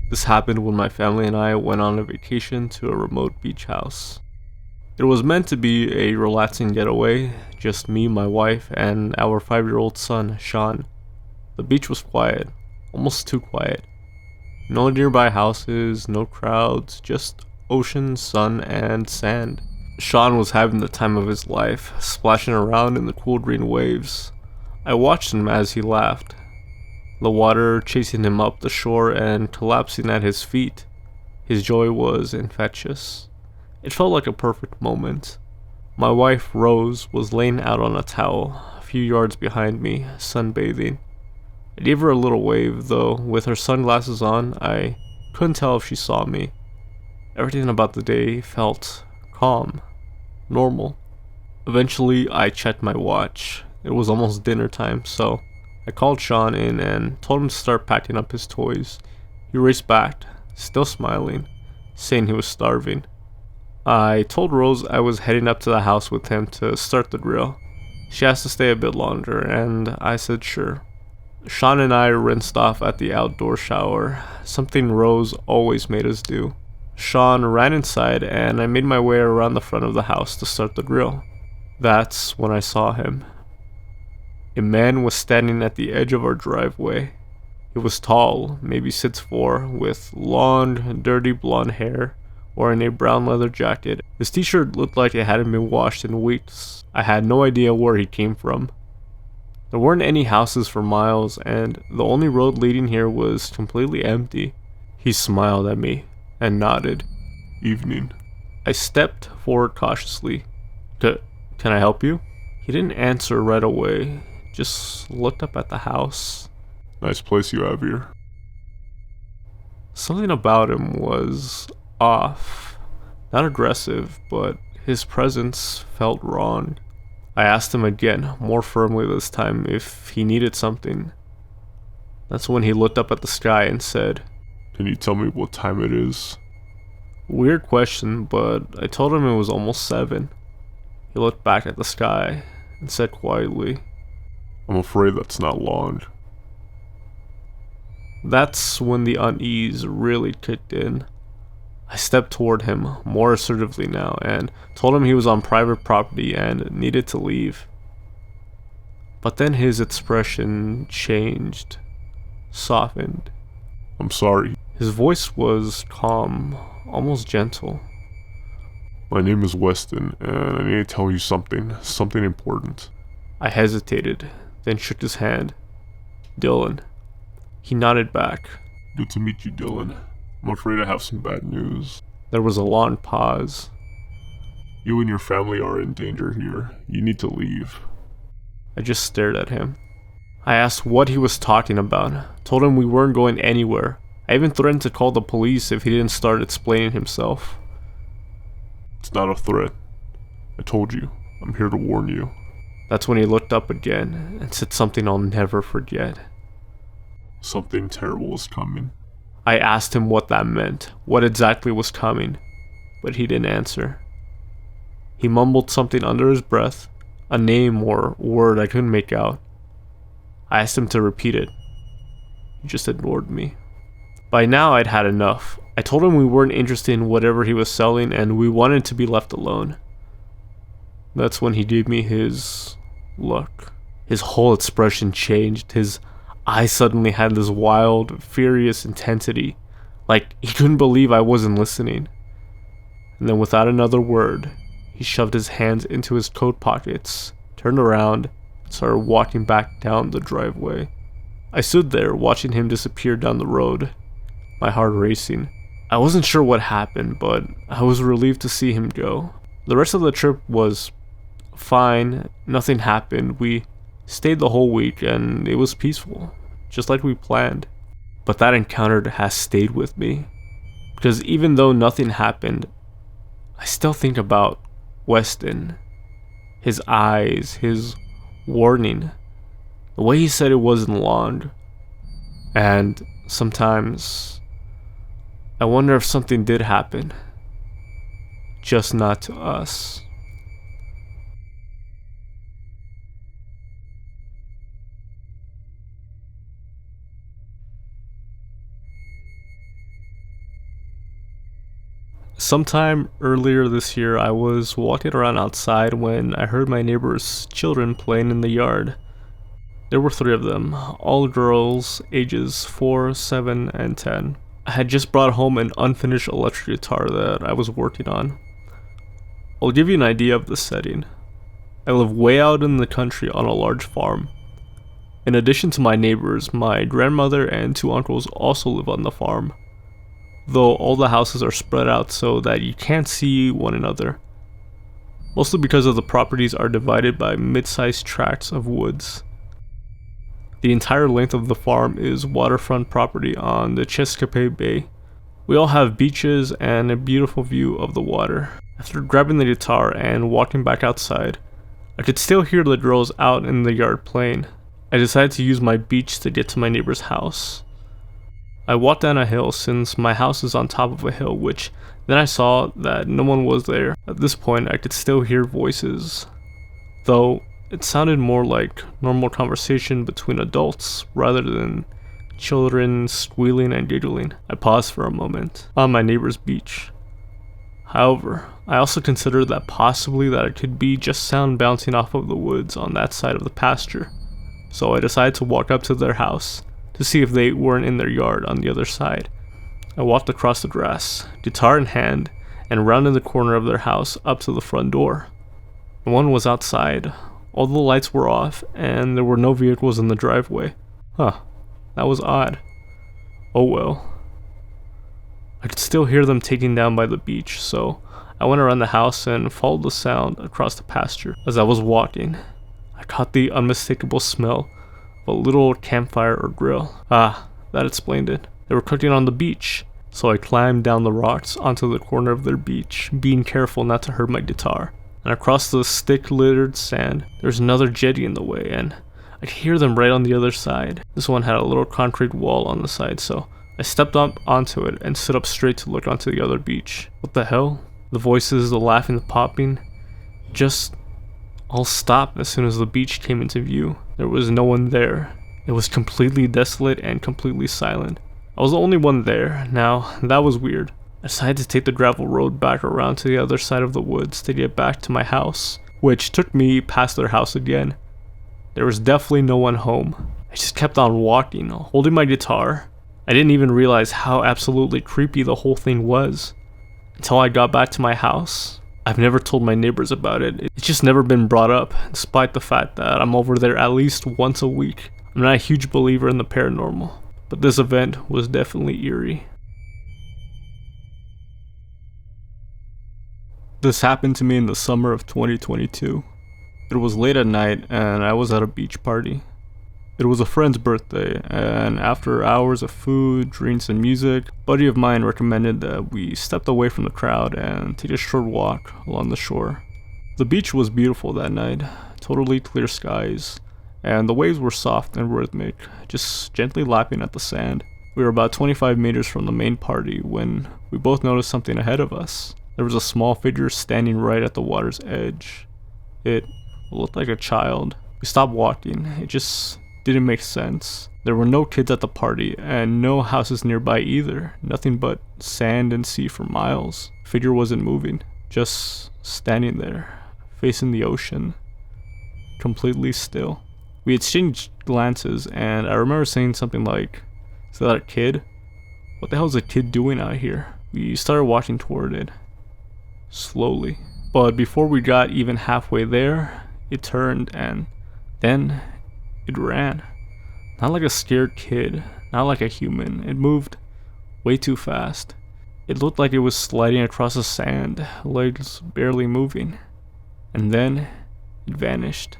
This happened when my family and I went on a vacation to a remote beach house. It was meant to be a relaxing getaway, just me, my wife, and our 5-year-old son, Sean. The beach was quiet, almost too quiet. No nearby houses, no crowds, just ocean, sun, and sand. Sean was having the time of his life, splashing around in the cool green waves. I watched him as he laughed, the water chasing him up the shore and collapsing at his feet. His joy was infectious. It felt like a perfect moment. My wife, Rose, was laying out on a towel, a few yards behind me, sunbathing. I gave her a little wave, though with her sunglasses on, I couldn't tell if she saw me. Everything about the day felt calm, normal. Eventually, I checked my watch. It was almost dinner time, so I called Sean in and told him to start packing up his toys. He raced back, still smiling, saying he was starving. I told Rose I was heading up to the house with him to start the grill. She asked to stay a bit longer, and I said sure. Sean and I rinsed off at the outdoor shower, something Rose always made us do. Sean ran inside, and I made my way around the front of the house to start the grill. That's when I saw him. A man was standing at the edge of our driveway. He was tall, maybe 6'4", with long, dirty blonde hair, wearing a brown leather jacket. His t-shirt looked like it hadn't been washed in weeks. I had no idea where he came from. There weren't any houses for miles, and the only road leading here was completely empty. He smiled at me and nodded. "Evening." I stepped forward cautiously. Can I help you?" He didn't answer right away, just looked up at the house. "Nice place you have here." Something about him was off. Not aggressive, but his presence felt wrong. I asked him again, more firmly this time, if he needed something. That's when he looked up at the sky and said, "Can you tell me what time it is?" Weird question, but I told him it was almost 7. He looked back at the sky and said quietly, "I'm afraid that's not long." That's when the unease really kicked in. I stepped toward him, more assertively now, and told him he was on private property and needed to leave. But then his expression changed, softened. "I'm sorry." His voice was calm, almost gentle. "My name is Weston, and I need to tell you something important." I hesitated, then shook his hand. "Dylan." He nodded back. "Good to meet you, Dylan. I'm afraid I have some bad news." There was a long pause. "You and your family are in danger here. You need to leave." I just stared at him. I asked what he was talking about, told him we weren't going anywhere. I even threatened to call the police if he didn't start explaining himself. "It's not a threat. I told you. I'm here to warn you." That's when he looked up again and said something I'll never forget. "Something terrible is coming." I asked him what that meant, what exactly was coming, but he didn't answer. He mumbled something under his breath, a name or word I couldn't make out. I asked him to repeat it. He just ignored me. By now I'd had enough. I told him we weren't interested in whatever he was selling and we wanted to be left alone. That's when he gave me his look. His whole expression changed. His eyes suddenly had this wild, furious intensity, like he couldn't believe I wasn't listening. And then without another word, he shoved his hands into his coat pockets, turned around, and started walking back down the driveway. I stood there watching him disappear down the road, my heart racing. I wasn't sure what happened, but I was relieved to see him go. The rest of the trip was fine, nothing happened. We stayed the whole week and it was peaceful, just like we planned. But that encounter has stayed with me, because even though nothing happened, I still think about Weston, his eyes, his warning, the way he said it wasn't long. And sometimes I wonder if something did happen, just not to us. Sometime earlier this year, I was walking around outside when I heard my neighbor's children playing in the yard. There were three of them, all girls, ages 4, 7, and 10. I had just brought home an unfinished electric guitar that I was working on. I'll give you an idea of the setting. I live way out in the country on a large farm. In addition to my neighbors, my grandmother and two uncles also live on the farm, though all the houses are spread out so that you can't see one another, mostly because of the properties are divided by mid-sized tracts of woods. The entire length of the farm is waterfront property on the Chesapeake Bay. We all have beaches and a beautiful view of the water. After grabbing the guitar and walking back outside, I could still hear the girls out in the yard playing. I decided to use my beach to get to my neighbor's house. I walked down a hill since my house is on top of a hill, which then I saw that no one was there. At this point, I could still hear voices, though it sounded more like normal conversation between adults rather than children squealing and giggling. I paused for a moment on my neighbor's beach. However, I also considered that possibly that it could be just sound bouncing off of the woods on that side of the pasture. So I decided to walk up to their house to see if they weren't in their yard on the other side. I walked across the grass, guitar in hand, and rounded the corner of their house up to the front door. No one was outside, all the lights were off, and there were no vehicles in the driveway. Huh, that was odd. Oh well. I could still hear them taking down by the beach, so I went around the house and followed the sound across the pasture. As I was walking, I caught the unmistakable smell of a little campfire or grill. Ah, that explained it. They were cooking on the beach, so I climbed down the rocks onto the corner of their beach, being careful not to hurt my guitar. And across the stick-littered sand, there's another jetty in the way, and I could hear them right on the other side. This one had a little concrete wall on the side, so I stepped up onto it and stood up straight to look onto the other beach. What the hell? The voices, the laughing, the popping, just all stopped as soon as the beach came into view. There was no one there. It was completely desolate and completely silent. I was the only one there. Now, that was weird. I decided to take the gravel road back around to the other side of the woods to get back to my house, which took me past their house again. There was definitely no one home. I just kept on walking, holding my guitar. I didn't even realize how absolutely creepy the whole thing was until I got back to my house. I've never told my neighbors about it. It's just never been brought up, despite the fact that I'm over there at least once a week. I'm not a huge believer in the paranormal, but this event was definitely eerie. This happened to me in the summer of 2022. It was late at night and I was at a beach party. It was a friend's birthday, and after hours of food, drinks, and music, a buddy of mine recommended that we stepped away from the crowd and take a short walk along the shore. The beach was beautiful that night, totally clear skies, and the waves were soft and rhythmic, just gently lapping at the sand. We were about 25 meters from the main party when we both noticed something ahead of us. There was a small figure standing right at the water's edge. It looked like a child. We stopped walking. It just didn't make sense. There were no kids at the party and no houses nearby either. Nothing but sand and sea for miles. The figure wasn't moving, just standing there, facing the ocean, completely still. We exchanged glances and I remember saying something like, "Is that a kid? What the hell is a kid doing out here?" We started walking toward it, slowly. But before we got even halfway there, it turned and then it ran. Not like a scared kid, not like a human. It moved way too fast. It looked like it was sliding across the sand, legs barely moving. And then it vanished.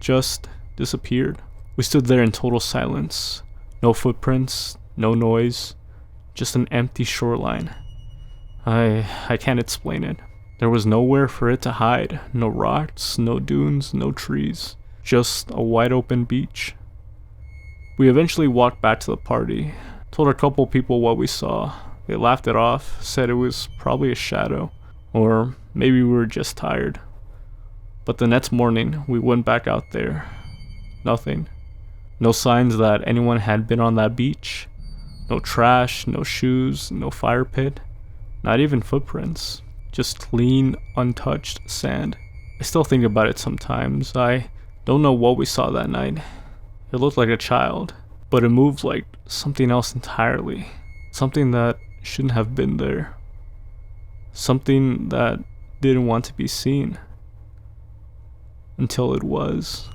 Just disappeared. We stood there in total silence. No footprints, no noise, just an empty shoreline. I can't explain it. There was nowhere for it to hide. No rocks, no dunes, no trees. Just a wide open beach. We eventually walked back to the party, told a couple people what we saw. They laughed it off, said it was probably a shadow, or maybe we were just tired. But the next morning, we went back out there. Nothing. No signs that anyone had been on that beach. No trash, no shoes, no fire pit. Not even footprints, just clean, untouched sand. I still think about it sometimes. I don't know what we saw that night. It looked like a child, but it moved like something else entirely. Something that shouldn't have been there. Something that didn't want to be seen. Until it was.